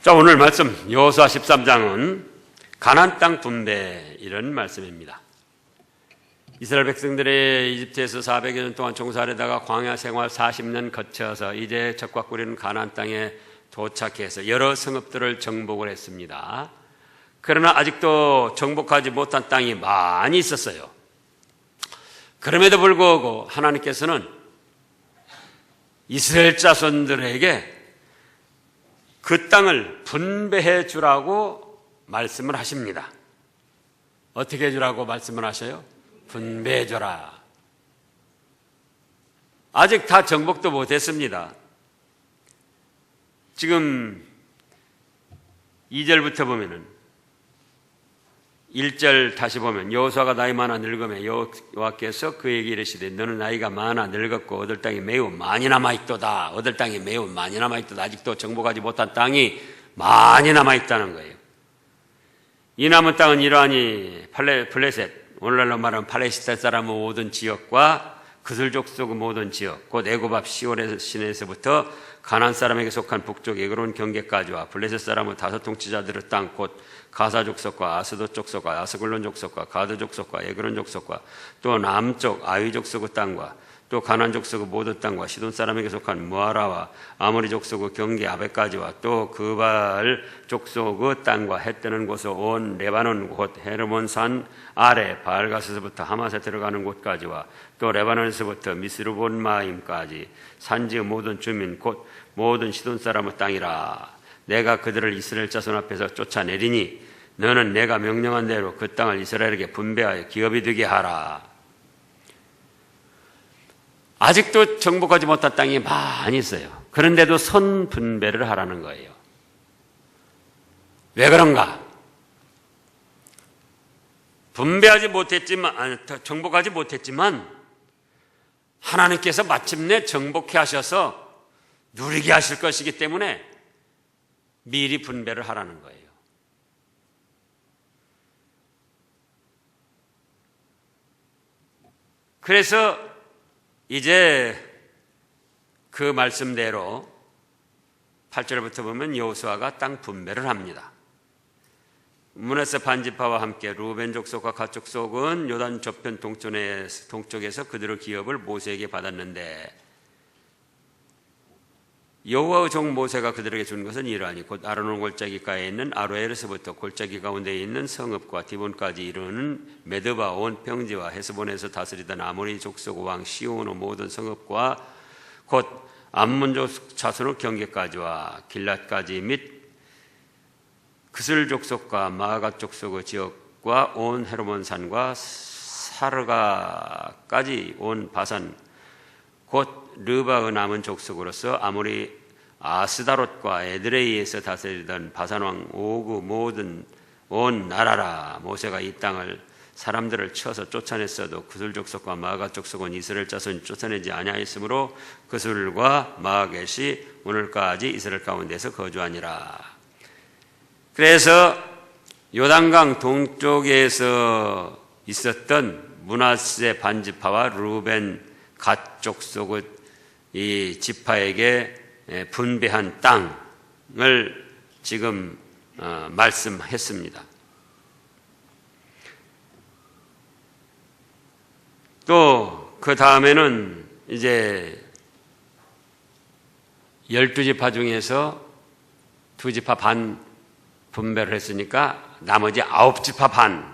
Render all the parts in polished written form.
자, 오늘 말씀 여호수아 13장은 가나안 땅 분배 이런 말씀입니다. 이스라엘 백성들의 이집트에서 400여 년 동안 종살이다가 광야 생활 40년 거쳐서 이제 적과 꾸리는 가나안 땅에 도착해서 여러 성읍들을 정복을 했습니다. 그러나 아직도 정복하지 못한 땅이 많이 있었어요. 그럼에도 불구하고 하나님께서는 이스라엘 자손들에게 그 땅을 분배해 주라고 말씀을 하십니다. 어떻게 해주라고 말씀을 하셔요? 분배해 줘라. 아직 다 정복도 못했습니다. 지금 2절부터 보면은 1절 다시 보면 여호수아가 나이 많아 늙으며 여호와께서 그에게 이르시되 너는 나이가 많아 늙었고 얻을 땅이 매우 많이 남아있도다. 얻을 땅이 매우 많이 남아있도다. 아직도 정복하지 못한 땅이 많이 남아있다는 거예요. 이 남은 땅은 이러하니 블레셋, 오늘날로 말하면 팔레스타인 사람의 모든 지역과 그들 족속의 모든 지역, 곧 애굽 앞 시온의 시내에서부터 가나안 사람에게 속한 북쪽 에그론 경계까지와 블레셋 사람의 다섯 통치자들의 땅, 곧 가사 족속과 아스도 족속과 아스글론 족속과 가드 족속과 에그론 족속과 또 남쪽 아위 족속의 땅과 또 가나안 족속의 모든 땅과 시돈 사람에게 속한 무아라와 아모리 족속의 경계 아베까지와 또 그발 족속의 땅과 해 뜨는 곳의 온 레바논 곧 헤르몬 산 아래 바알가스에서부터 하맛에 들어가는 곳까지와 또 레바논에서부터 미스르본마임까지 산지의 모든 주민 곧 모든 시돈 사람의 땅이라. 내가 그들을 이스라엘 자손 앞에서 쫓아내리니 너는 내가 명령한 대로 그 땅을 이스라엘에게 분배하여 기업이 되게 하라. 아직도 정복하지 못한 땅이 많이 있어요. 그런데도 선 분배를 하라는 거예요. 왜 그런가? 정복하지 못했지만 하나님께서 마침내 정복해 하셔서 누리게 하실 것이기 때문에 미리 분배를 하라는 거예요. 그래서 이제 그 말씀대로 8절부터 보면 여호수아가 땅 분배를 합니다. 므낫세 반지파와 함께 루벤 족속과 갓 족속은 요단 저편 동쪽에서 그들의 기업을 모세에게 받았는데 여호와의 종 모세가 그들에게 준 것은 이러하니 곧 아르논 골짜기가에 있는 아로엘에서부터 골짜기 가운데에 있는 성읍과 디본까지 이르는 메드바 온 평지와 헤스본에서 다스리던 아모리 족속 왕 시온의 모든 성읍과 곧 암몬족 자손의 경계까지와 길랏까지 및 그슬 족속과 마아갓 족속의 지역과 온 헤르몬 산과 사르가까지 온 바산 곧 르바의 남은 족속으로서 아모리 아스다롯과 에드레이에서 다스리던 바산왕 오구 모든 온 나라라. 모세가 이 땅을 사람들을 쳐서 쫓아냈어도 그술 족속과 마아갓 족속은 이스라엘 자손이 쫓아내지 아니하였으므로 그술과 마아갓이 오늘까지 이스라엘 가운데서 거주하니라. 그래서 요단강 동쪽에서 있었던 므낫세 반지파와 루벤 갓 족속의 이 지파에게 분배한 땅을 지금 말씀했습니다. 또 그 다음에는 이제 12지파 중에서 2지파 반 분배를 했으니까 나머지 9지파 반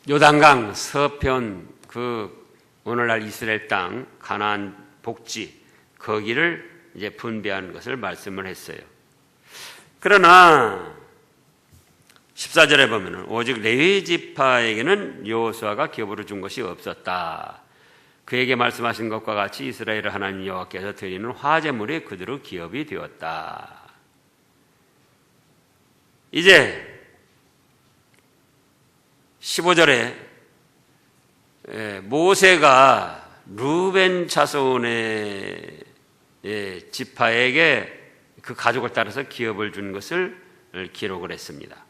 요단강 서편 그 오늘날 이스라엘 땅 가나안 복지 거기를 이제 분배하는 것을 말씀을 했어요. 그러나 14절에 보면은 오직 레위 지파에게는 여호수아가 기업으로 준 것이 없었다. 그에게 말씀하신 것과 같이 이스라엘 하나님 여호와께서 드리는 화제물이 그들의 기업이 되었다. 이제 15절에 모세가 루벤 자손의 지파에게 그 가족을 따라서 기업을 준 것을 기록을 했습니다.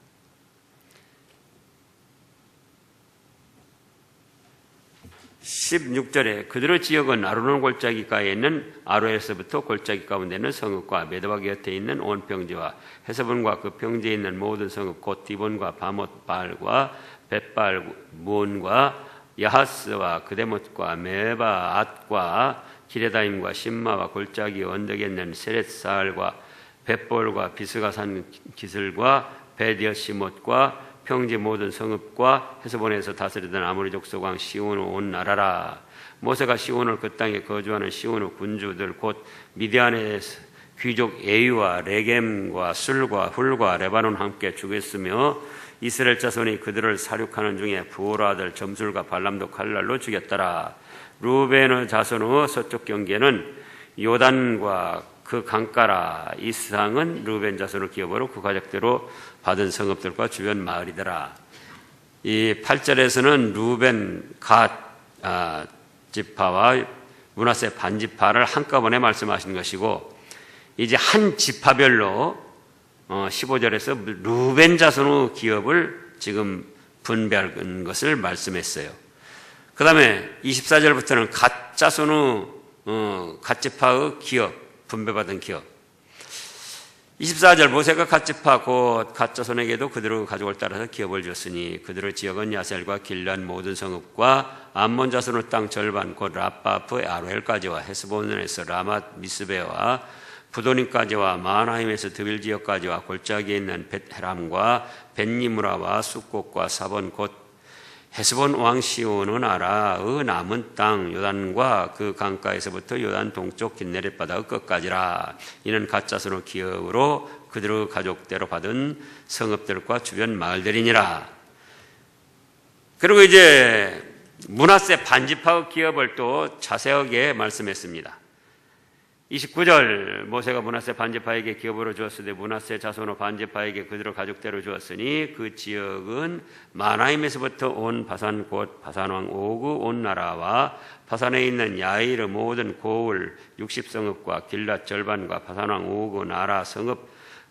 16절에 그들의 지역은 아르논 골짜기가에 있는 아로에서부터 골짜기 가운데 있는 성읍과 메드바 곁에 있는 온 평지와 헤스본과 그 평지에 있는 모든 성읍 곧 디본과 바못발과 벳발몬과 야하스와 그데못과 메바앗과 기레다임과 심마와 골짜기 언덕에 있는 세렛사알과 벳볼과 비스가산 기슬과 베디어시못과 평지 모든 성읍과 헤스본에서 다스리던 아모리 족속 왕 시온의 온 나라라. 모세가 시온을 그 땅에 거주하는 시온의 군주들 곧 미디안의 귀족 에유와 레겜과 술과 훌과 레바논 함께 죽였으며 이스라엘 자손이 그들을 사륙하는 중에 부올의 아들 점술과 발람도 칼날로 죽였더라. 루벤의 자손의 서쪽 경계는 요단과 그 강가라. 이 상은 루벤 자손의 기업으로 그 가족대로 받은 성읍들과 주변 마을이더라. 이 8절에서는 루벤 갓 지파와 므낫세 반 지파를 한꺼번에 말씀하신 것이고, 이제 한 지파별로 15절에서 루벤 자손의 기업을 지금 분배한 것을 말씀했어요. 그 다음에 24절부터는 갓 자손의 갓 지파의 기업, 분배받은 기업. 24절 모세가 갓 지파 곧 갓 자손에게도 그들의 가족을 따라서 기업을 줬으니 그들의 지역은 야셀과 길앗 모든 성읍과 암몬 자손의 땅 절반 곧 라파프 아로엘까지와 헤스본에서 라맛 미스베와 부도님까지와 마하나임에서 드빌 지역까지와 골짜기에 있는 벳헤람과 벳니무라와 숫곳과 사본 곧 헤스본 왕 시온의 나라의 남은 땅 요단과 그 강가에서부터 요단 동쪽 긴네렛 바다의 끝까지라. 이는 갓 자손의 기업으로 그들의 가족대로 받은 성읍들과 주변 마을들이니라. 그리고 이제 므낫세 반지파의 기업을 또 자세하게 말씀했습니다. 29절 모세가 므낫세 반지파에게 기업으로 주었으되 므낫세 자손의 반지파에게 그들의 가족대로 주었으니 그 지역은 마나임에서부터 온 바산 곧 바산왕 오그 온 나라와 바산에 있는 야일의 모든 고을 60성읍과 길랏 절반과 바산왕 오그 나라 성읍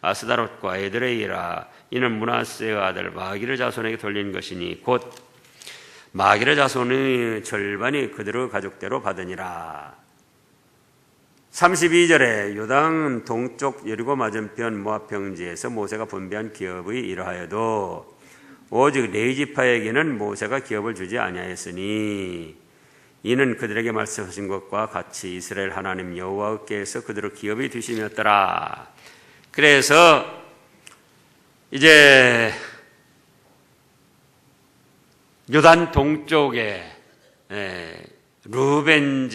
아스다롯과 에드레이라. 이는 므낫세의 아들 마기르 자손에게 돌린 것이니 곧 마기르 자손의 절반이 그들의 가족대로 받으니라. 32절에 요단 동쪽 여리고 맞은편 모압 평지에서 모세가 분배한 기업의 이러하여도 오직 레위 지파에게는 모세가 기업을 주지 아니하였으니 이는 그들에게 말씀하신 것과 같이 이스라엘 하나님 여호와께서 그들의 기업이 되심이었더라. 그래서 이제 요단 동쪽에 루벤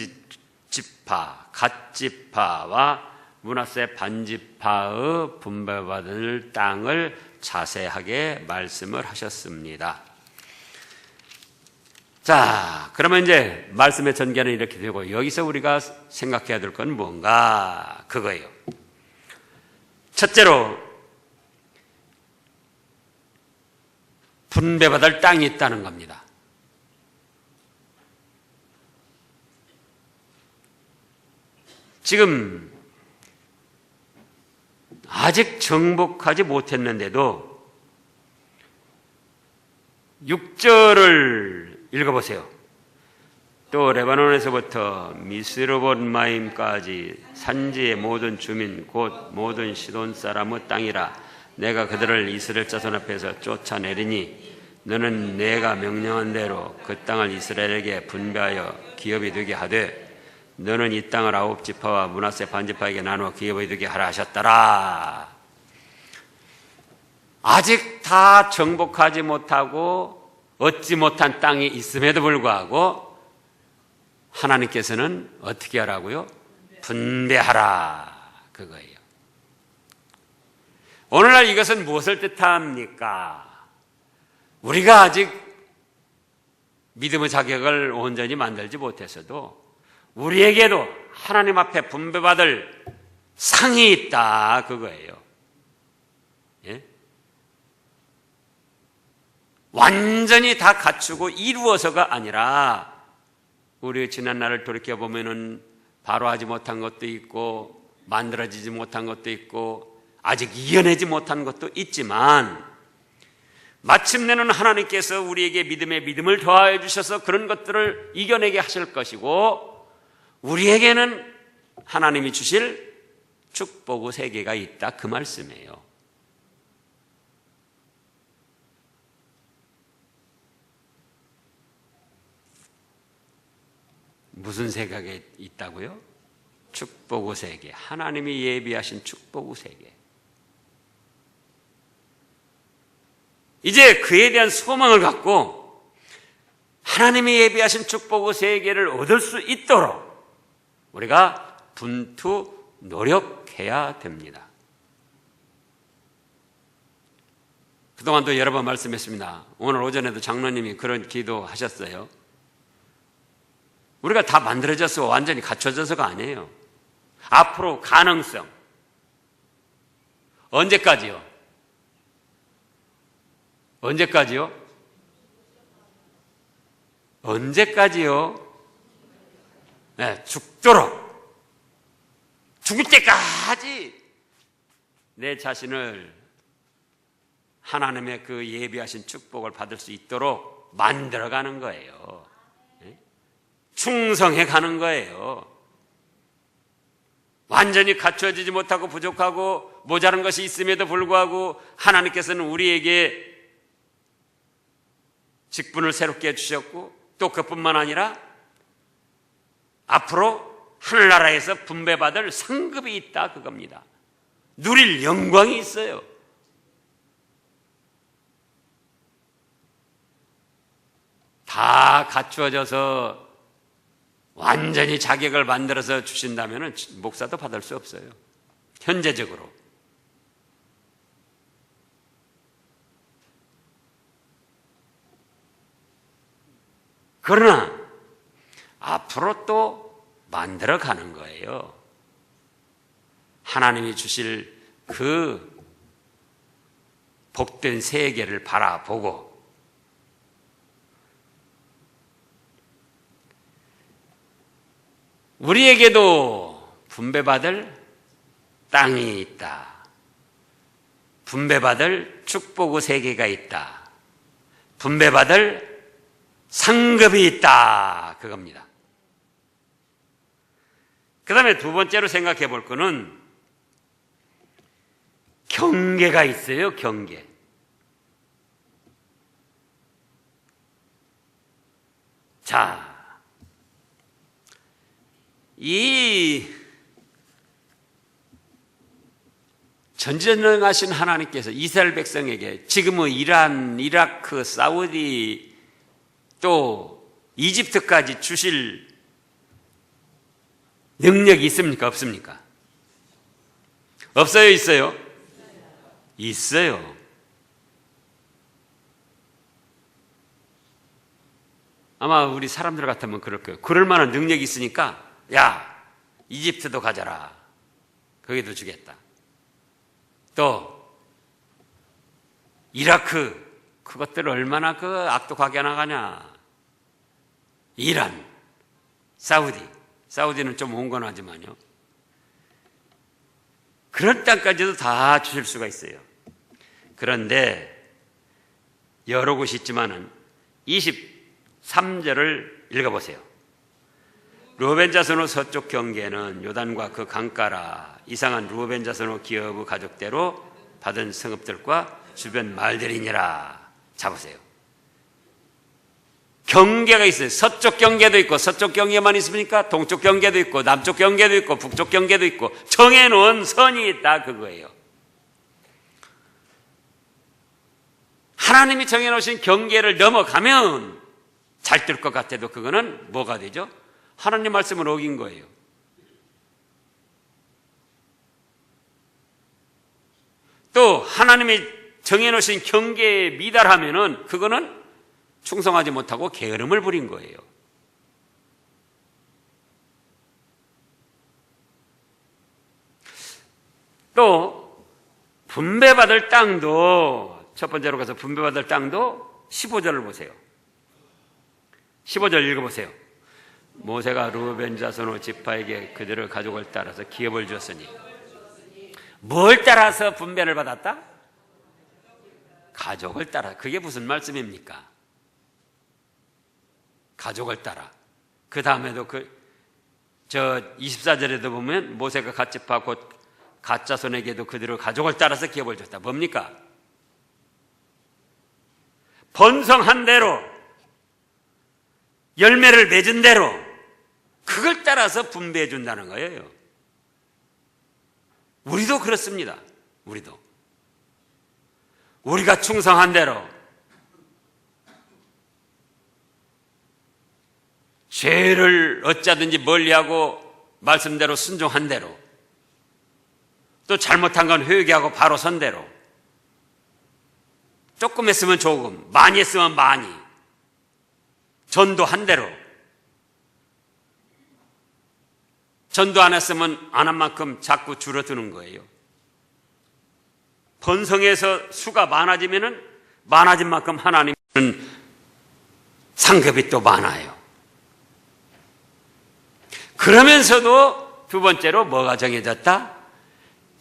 지파 갓 지파와 므낫세 반 지파의 분배받을 땅을 자세하게 말씀을 하셨습니다. 자, 그러면 이제 말씀의 전개는 이렇게 되고 여기서 우리가 생각해야 될 건 뭔가 그거예요. 첫째로 분배받을 땅이 있다는 겁니다. 지금 아직 정복하지 못했는데도 6절을 읽어보세요. 또 레바논에서부터 미스르봇마임까지 산지의 모든 주민 곧 모든 시돈 사람의 땅이라. 내가 그들을 이스라엘 자손 앞에서 쫓아내리니 너는 내가 명령한 대로 그 땅을 이스라엘에게 분배하여 기업이 되게 하되 너는 이 땅을 9지파와 므낫세 반지파에게 나누어 기업이 되게 하라 하셨더라. 아직 다 정복하지 못하고 얻지 못한 땅이 있음에도 불구하고 하나님께서는 어떻게 하라고요? 분배하라. 그거예요. 오늘날 이것은 무엇을 뜻합니까? 우리가 아직 믿음의 자격을 온전히 만들지 못했어도 우리에게도 하나님 앞에 분배받을 상이 있다. 그거예요. 예? 완전히 다 갖추고 이루어서가 아니라 우리 지난 날을 돌이켜보면은 바로 하지 못한 것도 있고 만들어지지 못한 것도 있고 아직 이겨내지 못한 것도 있지만 마침내는 하나님께서 우리에게 믿음에 믿음을 더하여 주셔서 그런 것들을 이겨내게 하실 것이고, 우리에게는 하나님이 주실 축복의 세계가 있다, 그 말씀이에요. 무슨 세계가 있다고요? 축복의 세계, 하나님이 예비하신 축복의 세계. 이제 그에 대한 소망을 갖고 하나님이 예비하신 축복의 세계를 얻을 수 있도록 우리가 분투 노력해야 됩니다. 그동안도 여러 번 말씀했습니다. 오늘 오전에도 장로님이 그런 기도 하셨어요. 우리가 다 만들어져서 완전히 갖춰져서가 아니에요. 앞으로 가능성. 언제까지요? 언제까지요? 언제까지요? 네, 죽도록. 죽을 때까지 내 자신을 하나님의 그 예비하신 축복을 받을 수 있도록 만들어가는 거예요. 충성해 가는 거예요. 완전히 갖춰지지 못하고 부족하고 모자란 것이 있음에도 불구하고 하나님께서는 우리에게 직분을 새롭게 해주셨고, 또 그뿐만 아니라 앞으로 하늘나라에서 분배받을 상급이 있다, 그겁니다. 누릴 영광이 있어요. 다 갖추어져서 완전히 자격을 만들어서 주신다면 목사도 받을 수 없어요. 현재적으로. 그러나 앞으로 또 만들어가는 거예요. 하나님이 주실 그 복된 세계를 바라보고, 우리에게도 분배받을 땅이 있다. 분배받을 축복의 세계가 있다. 분배받을 상급이 있다, 그겁니다. 그 다음에 두 번째로 생각해 볼 거는 경계가 있어요. 경계. 자, 이 전지전능하신 하나님께서 이스라엘 백성에게 지금은 이란, 이라크, 사우디 또 이집트까지 주실 능력이 있습니까? 없습니까? 없어요? 있어요? 있어요. 아마 우리 사람들 같으면 그럴 거예요. 그럴 만한 능력이 있으니까 야, 이집트도 가져라. 거기도 주겠다. 또 이라크, 그것들 얼마나 그 악독하게 나가냐. 이란, 사우디는 좀 온건하지만요. 그런 땅까지도 다 주실 수가 있어요. 그런데 여러 곳이 있지만은 23절을 읽어보세요. 르우벤 자손의 서쪽 경계는 요단과 그 강가라. 이상한 르우벤 자손의 기업의 가족대로 받은 성읍들과 주변 말들이니라. 잡으세요. 경계가 있어요. 서쪽 경계도 있고, 서쪽 경계만 있습니까? 동쪽 경계도 있고, 남쪽 경계도 있고, 북쪽 경계도 있고, 정해놓은 선이 있다, 그거예요. 하나님이 정해놓으신 경계를 넘어가면 잘 될 것 같아도 그거는 뭐가 되죠? 하나님 말씀을 어긴 거예요. 또 하나님이 정해놓으신 경계에 미달하면은 그거는 충성하지 못하고 게으름을 부린 거예요. 또 분배받을 땅도, 첫 번째로 가서 분배받을 땅도 15절을 보세요. 15절 읽어보세요. 모세가 르우벤 자손의 지파에게 그들의 가족을 따라서 기업을 주었으니, 뭘 따라서 분배를 받았다? 가족을 따라. 그게 무슨 말씀입니까? 가족을 따라. 그 다음에도 24절에도 보면 모세가 갓집파 곧 갓자손에게도 그들을 가족을 따라서 기업을 줬다. 뭡니까? 번성한 대로, 열매를 맺은 대로 그걸 따라서 분배해 준다는 거예요. 우리도 그렇습니다. 우리가 충성한 대로, 죄를 어찌하든지 멀리하고 말씀대로 순종한 대로, 또 잘못한 건 회개하고 바로 선 대로, 조금 했으면 조금, 많이 했으면 많이, 전도한 대로, 전도 안 했으면 안 한 만큼 자꾸 줄어드는 거예요. 번성해서 수가 많아지면은 많아진 만큼 하나님은 상급이 또 많아요. 그러면서도 두 번째로 뭐가 정해졌다?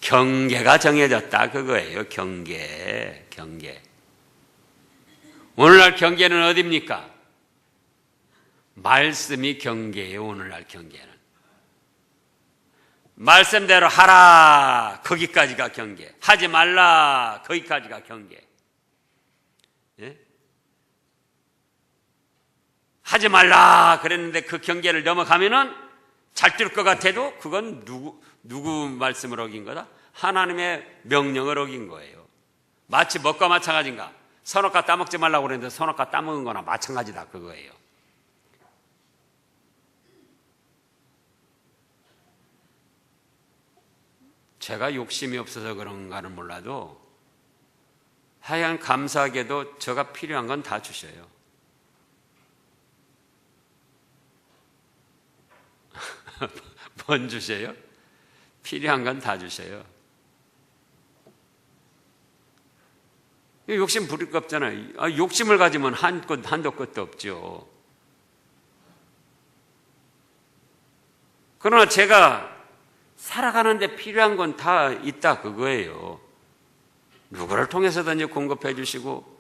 경계가 정해졌다. 그거예요. 경계. 오늘날 경계는 어디입니까? 말씀이 경계예요. 오늘날 경계는. 말씀대로 하라. 거기까지가 경계. 하지 말라. 거기까지가 경계. 예? 하지 말라 그랬는데 그 경계를 넘어가면은 잘 될 것 같아도 그건 누구 말씀을 어긴 거다? 하나님의 명령을 어긴 거예요. 마치 먹과 마찬가지인가? 선악과 따먹지 말라고 그랬는데 선악과 따먹은 거나 마찬가지다 그거예요. 제가 욕심이 없어서 그런가는 몰라도 하여간 감사하게도 제가 필요한 건 다 주셔요. 뭔 주세요? 필요한 건 다 주세요. 욕심 부릴 거 없잖아요. 욕심을 가지면 한도 끝도 없죠. 그러나 제가 살아가는데 필요한 건 다 있다 그거예요. 누구를 통해서든지 공급해 주시고,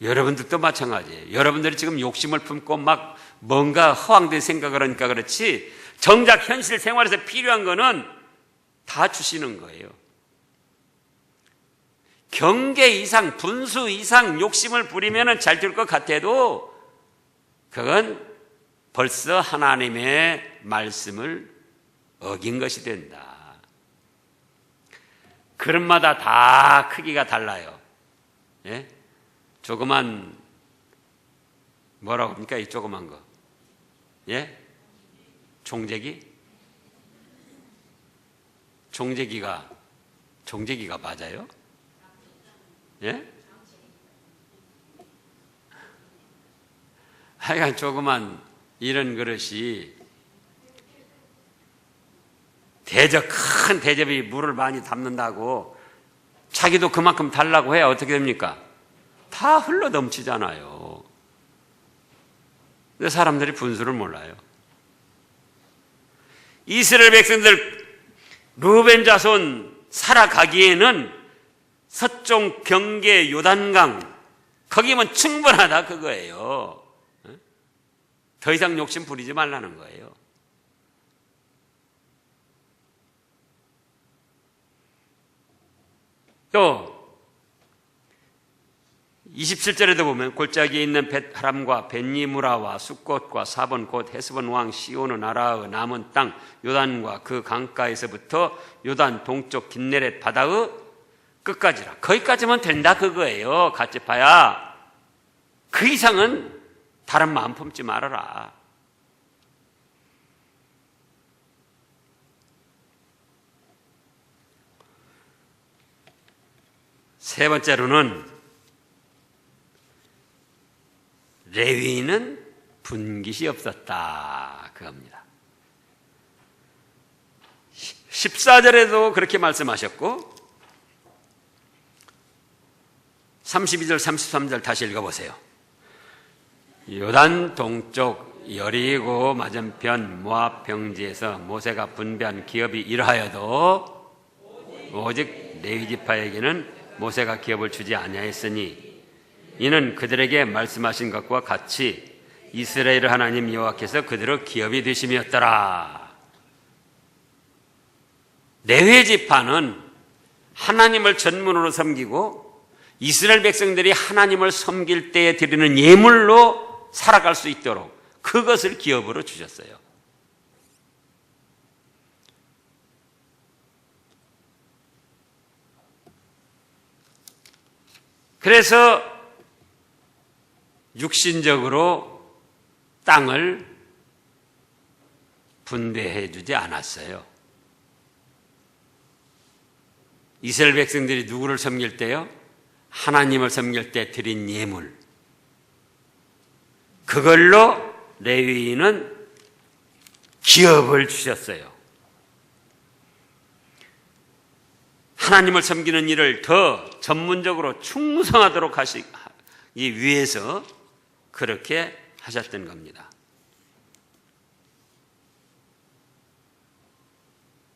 여러분들도 마찬가지예요. 여러분들이 지금 욕심을 품고 막 뭔가 허황된 생각을 하니까 그렇지, 정작 현실 생활에서 필요한 거는 다 주시는 거예요. 경계 이상, 분수 이상 욕심을 부리면 잘 될 것 같아도 그건 벌써 하나님의 말씀을 어긴 것이 된다. 그릇마다 다 크기가 달라요. 예? 조그만, 뭐라고 합니까? 이 조그만 거. 예? 종재기? 종재기가 맞아요? 예? 하여간 조그만 이런 그릇이 큰 대접이 물을 많이 담는다고 자기도 그만큼 달라고 해야 어떻게 됩니까? 다 흘러 넘치잖아요. 근데 사람들이 분수를 몰라요. 이스라엘 백성들 르벤 자손 살아가기에는 서쪽 경계 요단강 거기면 충분하다 그거예요. 더 이상 욕심 부리지 말라는 거예요. 또 27절에도 보면 골짜기에 있는 벳하람과 벳니무라와 숫꽃과 사본 곧 헤스본 왕 시온의 나라의 남은 땅 요단과 그 강가에서부터 요단 동쪽 긴네렛 바다의 끝까지라. 거기까지만 된다 그거예요. 갓집파야. 그 이상은 다른 마음 품지 말아라. 세 번째로는 레위인은 분깃이 없었다 그겁니다. 14절에도 그렇게 말씀하셨고 32절 33절 다시 읽어보세요. 요단 동쪽 여리고 맞은편 모압 평지에서 모세가 분배한 기업이 이러하여도 오직 레위 지파에게는 모세가 기업을 주지 아니하였으니 이는 그들에게 말씀하신 것과 같이 이스라엘 하나님 여호와께서 그들의 기업이 되심이었더라. 레위 지파는 하나님을 전문으로 섬기고 이스라엘 백성들이 하나님을 섬길 때에 드리는 예물로 살아갈 수 있도록 그것을 기업으로 주셨어요. 그래서 육신적으로 땅을 분배해 주지 않았어요. 이스라엘 백성들이 누구를 섬길 때요? 하나님을 섬길 때 드린 예물. 그걸로 레위인은 기업을 주셨어요. 하나님을 섬기는 일을 더 전문적으로 충성하도록 하시기 위해서 그렇게 하셨던 겁니다.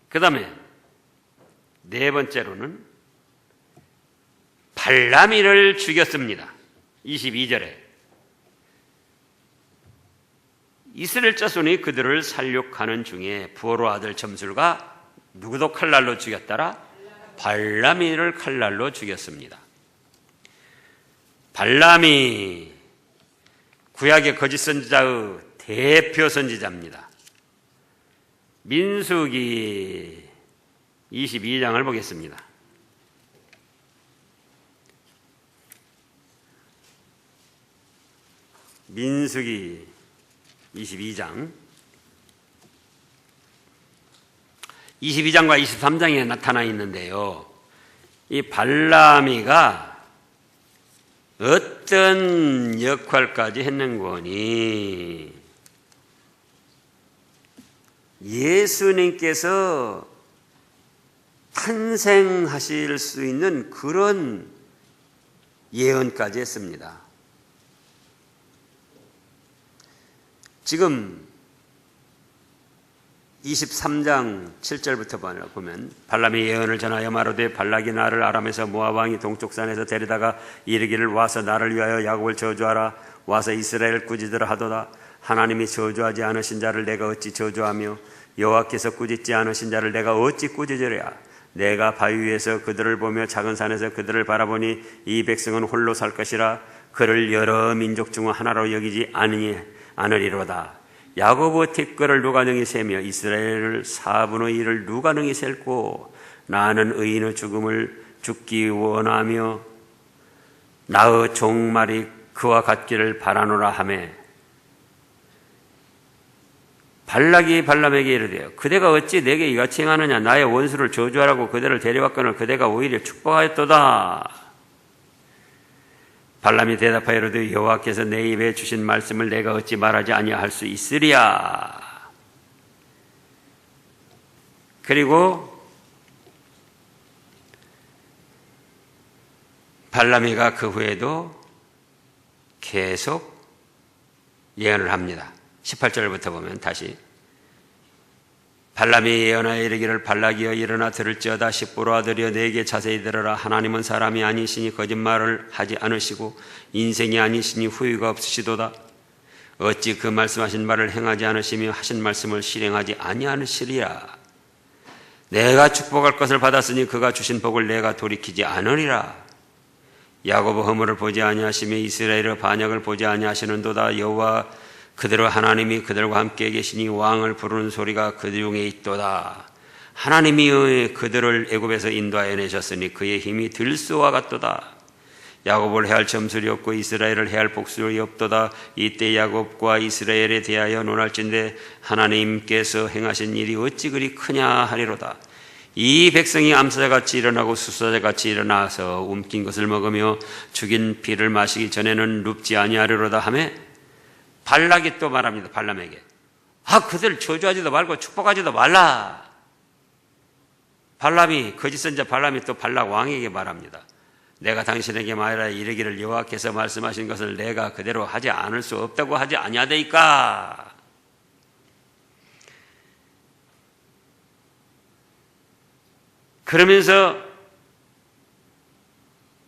그 다음에 네 번째로는 발람이를 죽였습니다. 22절에 이스라엘 자손이 그들을 살육하는 중에 부호로 아들 점술과 누구도 칼날로 죽였더라? 발람이를 칼날로 죽였습니다. 발람이 구약의 거짓 선지자의 대표 선지자입니다. 민수기 22장을 보겠습니다. 민수기 22장 22장과 23장에 나타나 있는데요. 이 발람이가 어떤 역할까지 했는거니 예수님께서 탄생하실 수 있는 그런 예언까지 했습니다. 지금 23장 7절부터 보면 발람이 예언을 전하여 말하되 발락이 나를 아람에서 모압 왕이 동쪽 산에서 데려다가 이르기를 와서 나를 위하여 야곱을 저주하라. 와서 이스라엘 꾸짖으라 하도다. 하나님이 저주하지 않으신 자를 내가 어찌 저주하며 여호와께서 꾸짖지 않으신 자를 내가 어찌 꾸짖으랴. 내가 바위 위에서 그들을 보며 작은 산에서 그들을 바라보니 이 백성은 홀로 살 것이라. 그를 여러 민족 중 하나로 여기지 않으리로다. 야곱의 티끌을 누가 능히 세며 이스라엘을 4분의 1을 누가 능히 셀고 나는 의인의 죽음을 죽기 원하며 나의 종말이 그와 같기를 바라노라 하매 발락이 발람에게 이르되 그대가 어찌 내게 이같이 행하느냐. 나의 원수를 저주하라고 그대를 데려왔거늘 그대가 오히려 축복하였도다. 발람이 대답하여 이르되 여호와께서 내 입에 주신 말씀을 내가 어찌 말하지 아니할 수 있으랴. 그리고 발람이가 그 후에도 계속 예언을 합니다. 18절부터 보면 다시 발람이 예언하여 이르기를 발락이여 일어나 들을지어다. 십보로 아들이여 내게 자세히 들어라. 하나님은 사람이 아니시니 거짓말을 하지 않으시고 인생이 아니시니 후유가 없으시도다. 어찌 그 말씀하신 말을 행하지 않으시며 하신 말씀을 실행하지 아니하시리라. 내가 축복할 것을 받았으니 그가 주신 복을 내가 돌이키지 않으리라. 야곱의 허물을 보지 아니하시며 이스라엘의 반역을 보지 아니하시는도다. 여호와 그대로 하나님이 그들과 함께 계시니 왕을 부르는 소리가 그 중에 있도다. 하나님이 그들을 애굽에서 인도하여 내셨으니 그의 힘이 들소와 같도다. 야곱을 해할 점술이 없고 이스라엘을 해할 복술이 없도다. 이때 야곱과 이스라엘에 대하여 논할진대 하나님께서 행하신 일이 어찌 그리 크냐 하리로다. 이 백성이 암사자같이 일어나고 수사자같이 일어나서 움킨 것을 먹으며 죽인 피를 마시기 전에는 눕지 아니하리로다 하며 발락이 또 말합니다. 발람에게 그들 저주하지도 말고 축복하지도 말라. 발람이 거짓 선지자 발람이 또 발락 왕에게 말합니다. 내가 당신에게 말하여 이르기를 여호와께서 말씀하신 것을 내가 그대로 하지 않을 수 없다고 하지 아니하되이까. 그러면서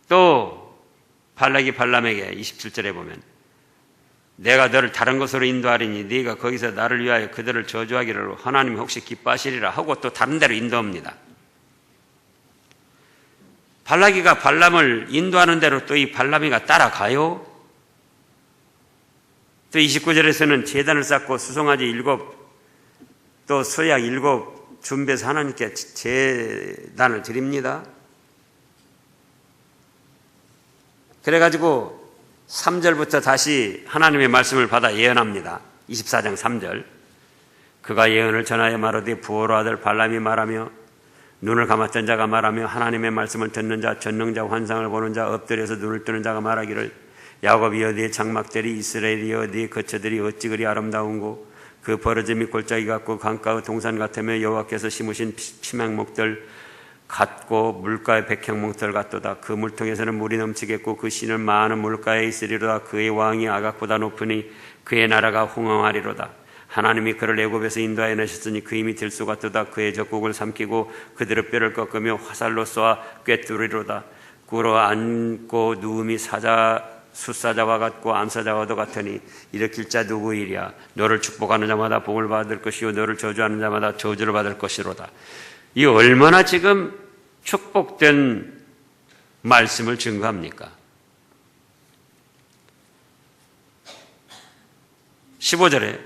또 발락이 발람에게 27절에 보면 내가 너를 다른 곳으로 인도하리니 네가 거기서 나를 위하여 그들을 저주하기를 하나님이 혹시 기뻐하시리라 하고 또 다른 데로 인도합니다. 발락이가 발람을 인도하는 대로 또 이 발람이가 따라가요. 또 29절에서는 제단을 쌓고 수송아지 7, 또 소약 7 준비해서 하나님께 제단을 드립니다. 그래가지고 3절부터 다시 하나님의 말씀을 받아 예언합니다. 24장 3절. 그가 예언을 전하여 말하되 부호로 아들 발람이 말하며 눈을 감았던 자가 말하며 하나님의 말씀을 듣는 자, 전능자, 환상을 보는 자, 엎드려서 눈을 뜨는 자가 말하기를 야곱이여 네 장막들이 이스라엘이여 네 거처들이 어찌 그리 아름다운고 그 버러짐이 골짜기 같고 강가의 동산 같으며 여호와께서 심으신 피망목들 같고 물가의 백향목들 같도다. 그 물통에서는 물이 넘치겠고 그 씨는 많은 물가에 있으리로다. 그의 왕이 아각보다 높으니 그의 나라가 홍황하리로다. 하나님이 그를 애굽에서 인도하여 내셨으니 그 힘이 들소 같도다. 그의 적국을 삼키고 그들의 뼈를 꺾으며 화살로 쏘아 꿰뚫으리로다. 꿇어 앉고 누움이 숫사자와 같고 암사자와도 같으니 일으킬 자 누구이랴. 너를 축복하는 자마다 복을 받을 것이요 너를 저주하는 자마다 저주를 받을 것이로다. 이 얼마나 지금 축복된 말씀을 증거합니까? 15절에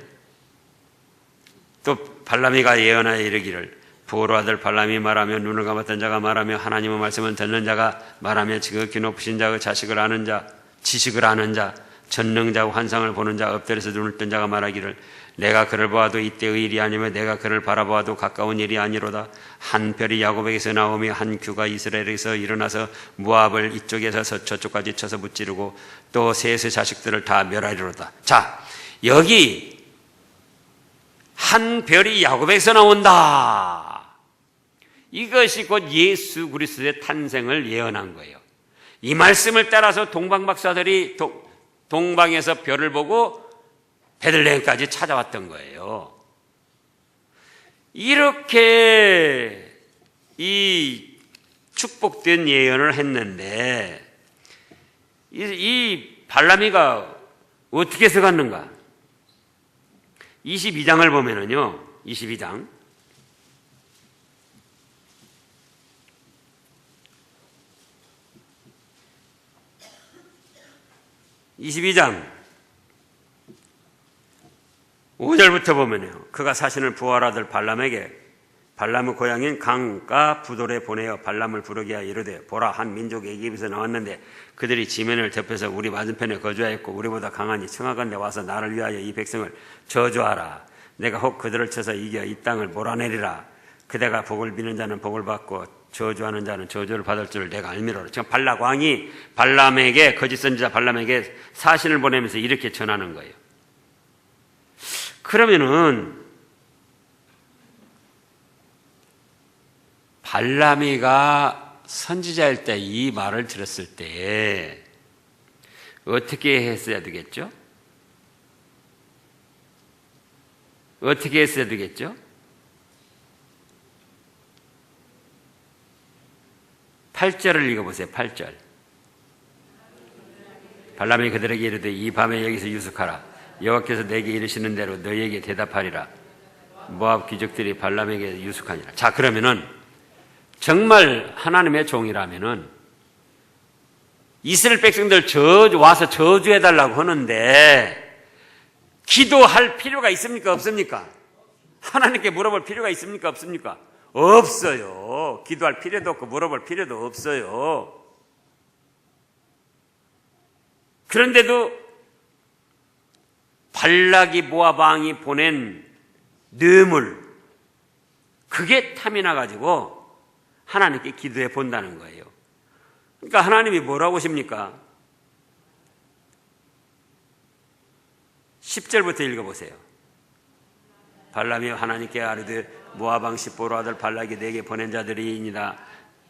또 발람이가 예언하여 이르기를 부호로 아들 발람이 말하며 눈을 감았던 자가 말하며 하나님의 말씀을 듣는 자가 말하며 지극히 높으신 자의 자식을 아는 자 지식을 아는 자 전능자고 환상을 보는 자 엎드려서 눈을 뜬 자가 말하기를 내가 그를 보아도 이때의 일이 아니며 내가 그를 바라보아도 가까운 일이 아니로다. 한 별이 야곱에게서 나오며 한 규가 이스라엘에서 일어나서 모압을 이쪽에서 저쪽까지 쳐서 무찌르고 또 셋의 자식들을 다 멸하리로다. 자, 여기 한 별이 야곱에게서 나온다. 이것이 곧 예수 그리스도의 탄생을 예언한 거예요. 이 말씀을 따라서 동방박사들이 동방에서 별을 보고 베들레헴까지 찾아왔던 거예요. 이렇게 이 축복된 예언을 했는데 이 발람이가 어떻게 해서 갔는가? 22장을 보면은요, 22장. (22장) 5절부터 보면요. 그가 사신을 부할 아들 발람에게 발람의 고향인 강가 부돌에 보내어 발람을 부르게 하여 이르되 보라 한 민족이 애굽에서 나왔는데 그들이 지면을 덮여서 우리 맞은편에 거주하였고 우리보다 강하니 청하건대 와서 나를 위하여 이 백성을 저주하라. 내가 혹 그들을 쳐서 이겨 이 땅을 몰아내리라. 그대가 복을 비는 자는 복을 받고 저주하는 자는 저주를 받을 줄을 내가 알미로라. 지금 발락 왕이 발람에게 거짓 선지자 발람에게 사신을 보내면서 이렇게 전하는 거예요. 그러면은 발람이가 선지자일 때 이 말을 들었을 때 어떻게 했어야 되겠죠? 어떻게 했어야 되겠죠? 8절을 읽어보세요. 8절. 발람이 그들에게 이르되 이 밤에 여기서 유숙하라. 여호와께서 내게 이르시는 대로 너희에게 대답하리라. 모압 귀족들이 발람에게 유숙하니라. 자, 그러면은 정말 하나님의 종이라면은 이스라엘 백성들 와서 저주해달라고 하는데 기도할 필요가 있습니까? 없습니까? 하나님께 물어볼 필요가 있습니까? 없습니까? 없어요. 기도할 필요도 없고 물어볼 필요도 없어요. 그런데도 발락이 모압 왕이 보낸 뇌물, 그게 탐이 나가지고 하나님께 기도해 본다는 거예요. 그러니까 하나님이 뭐라고 하십니까? 10절부터 읽어보세요. 발람이 하나님께 아뢰되 모압 왕 십보로 아들 발락이 내게 보낸 자들이니라.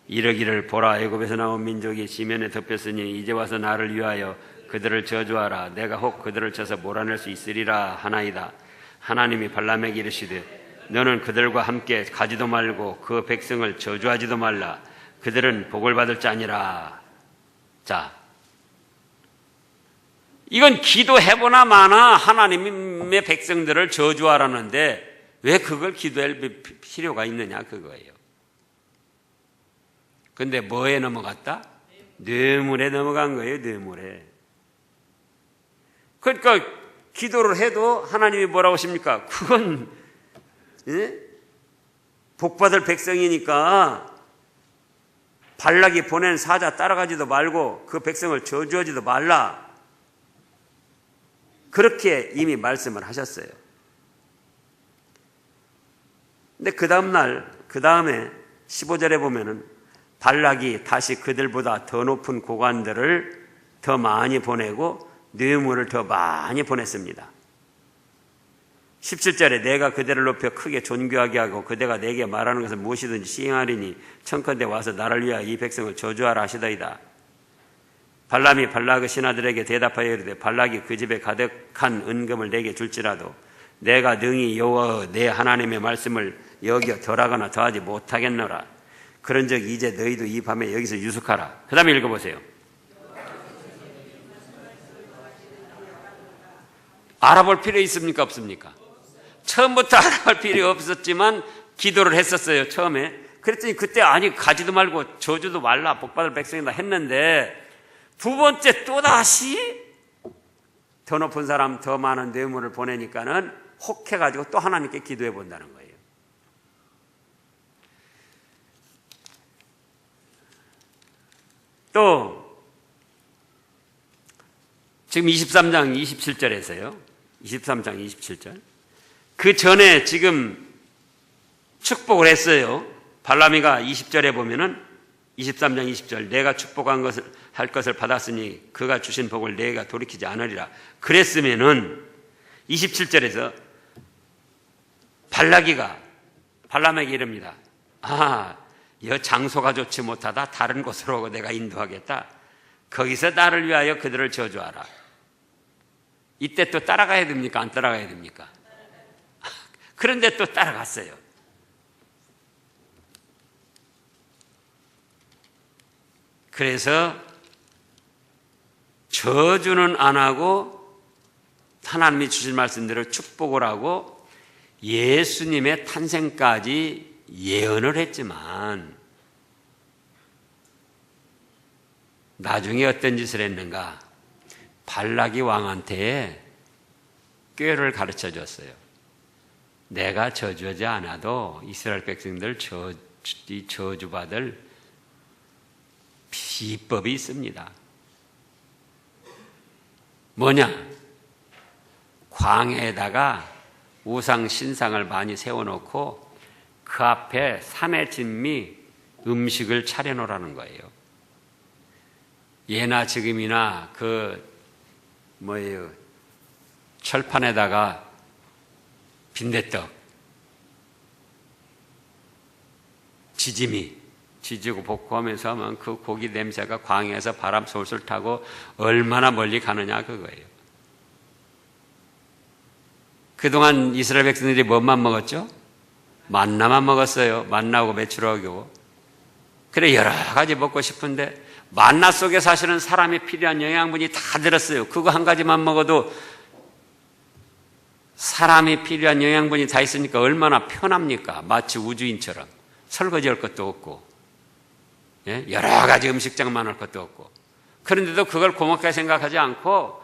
이르기를 보라 애굽에서 나온 민족이 지면에 덮였으니 이제 와서 나를 위하여 그들을 저주하라. 내가 혹 그들을 쳐서 몰아낼 수 있으리라 하나이다. 하나님이 발람에게 이르시되 너는 그들과 함께 가지도 말고 그 백성을 저주하지도 말라. 그들은 복을 받을 자니라. 자, 이건 기도해보나 마나 하나님의 백성들을 저주하라는데 왜 그걸 기도할 필요가 있느냐 그거예요. 근데 뭐에 넘어갔다? 뇌물에 넘어간 거예요. 뇌물에. 그러니까 기도를 해도 하나님이 뭐라고 하십니까? 그건 복받을 백성이니까 발락이 보낸 사자 따라가지도 말고 그 백성을 저주하지도 말라. 그렇게 이미 말씀을 하셨어요. 근데 그 다음에 15절에 보면은 발락이 다시 그들보다 더 높은 고관들을 더 많이 보내고 뇌물을 더 많이 보냈습니다. 17절에 내가 그대를 높여 크게 존귀하게 하고 그대가 내게 말하는 것을 무엇이든지 시행하리니 청컨대 와서 나를 위하여 이 백성을 저주하라 하시더이다. 발람이 발락의 신하들에게 대답하여 이르되 발락이 그 집에 가득한 은금을 내게 줄지라도 내가 능히 여호와 내 하나님의 말씀을 여겨 덜하거나 더하지 못하겠노라. 그런즉 이제 너희도 이 밤에 여기서 유숙하라. 그 다음에 읽어보세요. 알아볼 필요 있습니까? 없습니까? 처음부터 알아볼 필요 없었지만 기도를 했었어요. 처음에. 그랬더니 그때 아니 가지도 말고 저주도 말라 복받을 백성이다 했는데 두 번째 또다시 더 높은 사람 더 많은 뇌물을 보내니까는 혹해가지고 또 하나님께 기도해 본다는 거예요. 또 지금 23장 27절에서요. 23장 27절. 그 전에 지금 축복을 했어요. 발람이가 20절에 보면은 23장 20절 내가 축복한 것을 할 것을 받았으니 그가 주신 복을 내가 돌이키지 않으리라. 그랬으면은 27절에서 발람에게 이릅니다. 여 장소가 좋지 못하다 다른 곳으로 내가 인도하겠다. 거기서 나를 위하여 그들을 저주하라. 이때 또 따라가야 됩니까? 안 따라가야 됩니까? 그런데 또 따라갔어요. 그래서 저주는 안 하고 하나님이 주신 말씀대로 축복을 하고 예수님의 탄생까지 예언을 했지만 나중에 어떤 짓을 했는가? 발락이 왕한테 꾀를 가르쳐 줬어요. 내가 저주하지 않아도 이스라엘 백성들 저주받을 비법이 있습니다. 뭐냐? 광야에다가 우상 신상을 많이 세워놓고 그 앞에 산의 진미 음식을 차려놓으라는 거예요. 예나 지금이나 철판에다가 빈대떡, 지지고 볶고 하면서 하면 그 고기 냄새가 광야에서 바람 솔솔 타고 얼마나 멀리 가느냐 그거예요. 그동안 이스라엘 백성들이 뭐만 먹었죠? 만나만 먹었어요. 만나고 메추라기고. 그래 여러 가지 먹고 싶은데 만나 속에 사실은 사람이 필요한 영양분이 다 들었어요. 그거 한 가지만 먹어도 사람이 필요한 영양분이 다 있으니까 얼마나 편합니까? 마치 우주인처럼 설거지할 것도 없고 여러 가지 음식장만 할 것도 없고 그런데도 그걸 고맙게 생각하지 않고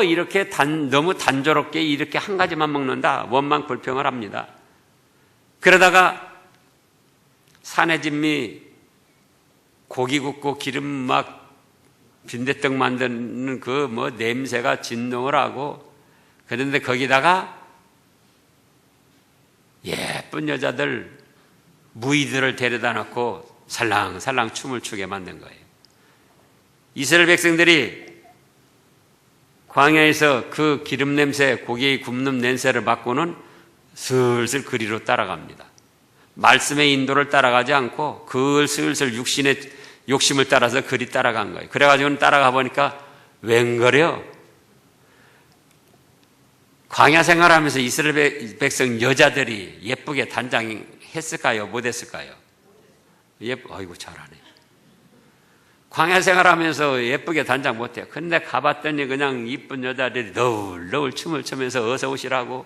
이렇게 너무 단조롭게 이렇게 한 가지만 먹는다 원망 불평을 합니다. 그러다가 산의 진미 고기 굽고 기름 막 빈대떡 만드는 냄새가 진동을 하고 그런데 거기다가 예쁜 여자들 무희들을 데려다 놓고 살랑살랑 춤을 추게 만든 거예요. 이스라엘 백성들이 광야에서 그 기름 냄새, 고기 굽는 냄새를 맡고는 슬슬 그리로 따라갑니다. 말씀의 인도를 따라가지 않고 슬슬 육신의 욕심을 따라서 그리 따라간 거예요. 그래가지고는 따라가 보니까 웬걸요? 광야 생활하면서 이스라엘 백성 여자들이 예쁘게 단장했을까요? 못했을까요? 아이고 잘하네. 광야 생활하면서 예쁘게 단장 못해요. 근데 가봤더니 그냥 이쁜 여자들이 너울너울 춤을 추면서 어서 오시라고,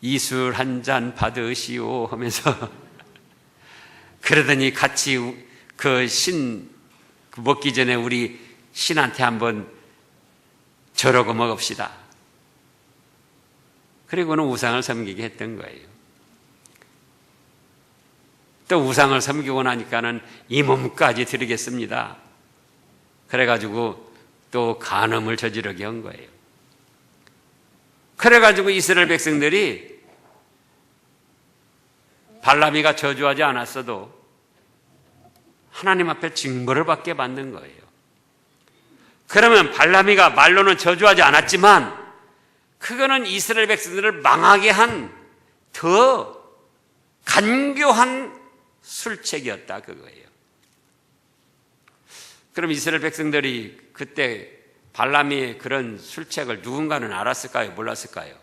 이술 한 잔 받으시오 하면서 그러더니 같이 먹기 전에 우리 신한테 한번 저러고 먹읍시다. 그리고는 우상을 섬기게 했던 거예요. 또 우상을 섬기고 나니까는 이 몸까지 드리겠습니다. 그래가지고 또 간음을 저지르게 한 거예요. 그래가지고 이스라엘 백성들이 발람이가 저주하지 않았어도 하나님 앞에 징벌을 받게 만든 거예요. 그러면 발람이가 말로는 저주하지 않았지만 그거는 이스라엘 백성들을 망하게 한 더 간교한 술책이었다 그거예요. 그럼 이스라엘 백성들이 그때 발람이 그런 술책을 누군가는 알았을까요? 몰랐을까요?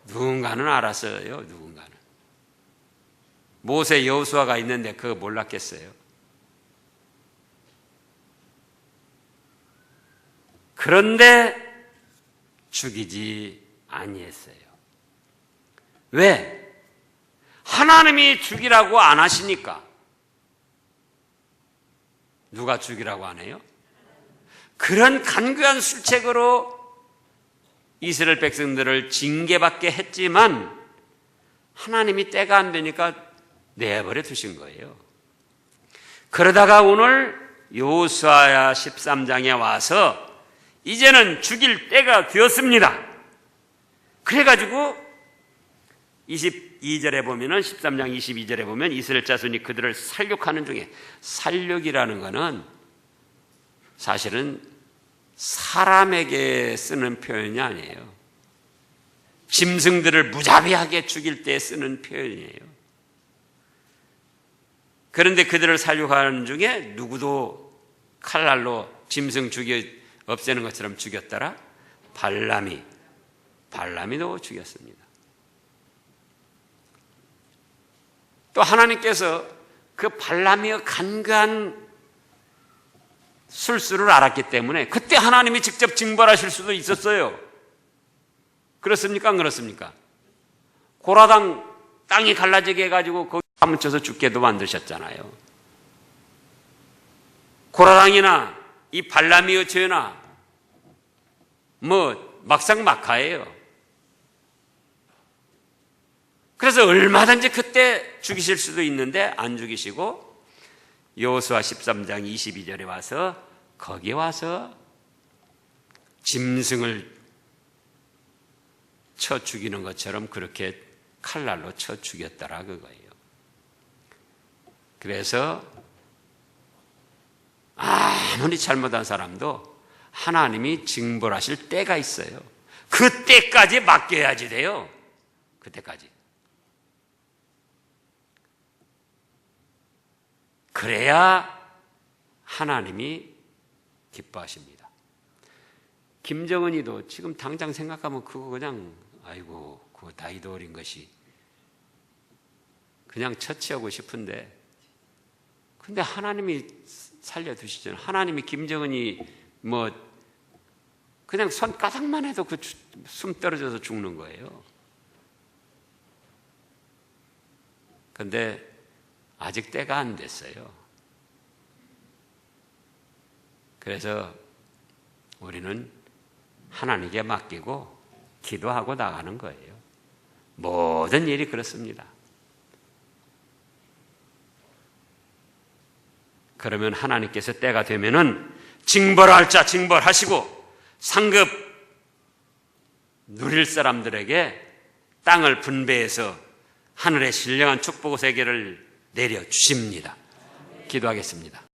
누군가는 알았어요. 누군가는. 모세 여호수아가 있는데 그거 몰랐겠어요? 그런데 죽이지 아니했어요. 왜? 하나님이 죽이라고 안 하시니까. 누가 죽이라고 안 해요? 그런 간교한 술책으로 이스라엘 백성들을 징계받게 했지만 하나님이 때가 안 되니까 내버려 두신 거예요. 그러다가 오늘 여호수아 13장에 와서 이제는 죽일 때가 되었습니다. 그래가지고 22절에 보면은 13장 22절에 보면 이스라엘 자손이 그들을 살육하는 중에, 살육이라는 것은 사실은 사람에게 쓰는 표현이 아니에요. 짐승들을 무자비하게 죽일 때 쓰는 표현이에요. 그런데 그들을 살육하는 중에 누구도 칼날로 짐승 없애는 것처럼 죽였더라? 발람이도 죽였습니다. 또 하나님께서 그 발람이의 간교한 술수를 알았기 때문에 그때 하나님이 직접 징벌하실 수도 있었어요. 그렇습니까? 안 그렇습니까? 고라당 땅이 갈라지게 해가지고 거기 파묻혀서 죽게도 만드셨잖아요. 고라당이나 이 발람이의 죄나 막상막하예요. 그래서 얼마든지 그때 죽이실 수도 있는데 안 죽이시고 여호수아 13장 22절에 와서 거기에 와서 짐승을 쳐 죽이는 것처럼 그렇게 칼날로 쳐 죽였더라 그거예요. 그래서 아무리 잘못한 사람도 하나님이 징벌하실 때가 있어요. 그 때까지 맡겨야지 돼요. 그때까지. 그래야 하나님이 기뻐하십니다. 김정은이도 지금 당장 생각하면 그거 그냥 아이고 그거 나이도 어린 것이 그냥 처치하고 싶은데 근데 하나님이 살려두시잖아요. 하나님이 김정은이 그냥 손가락만 해도 그 숨 떨어져서 죽는 거예요. 그런데 아직 때가 안 됐어요. 그래서 우리는 하나님께 맡기고 기도하고 나가는 거예요. 모든 일이 그렇습니다. 그러면 하나님께서 때가 되면은 징벌할 자 징벌하시고 상급 누릴 사람들에게 땅을 분배해서 하늘의 신령한 축복 세계를 내려주십니다. 기도하겠습니다.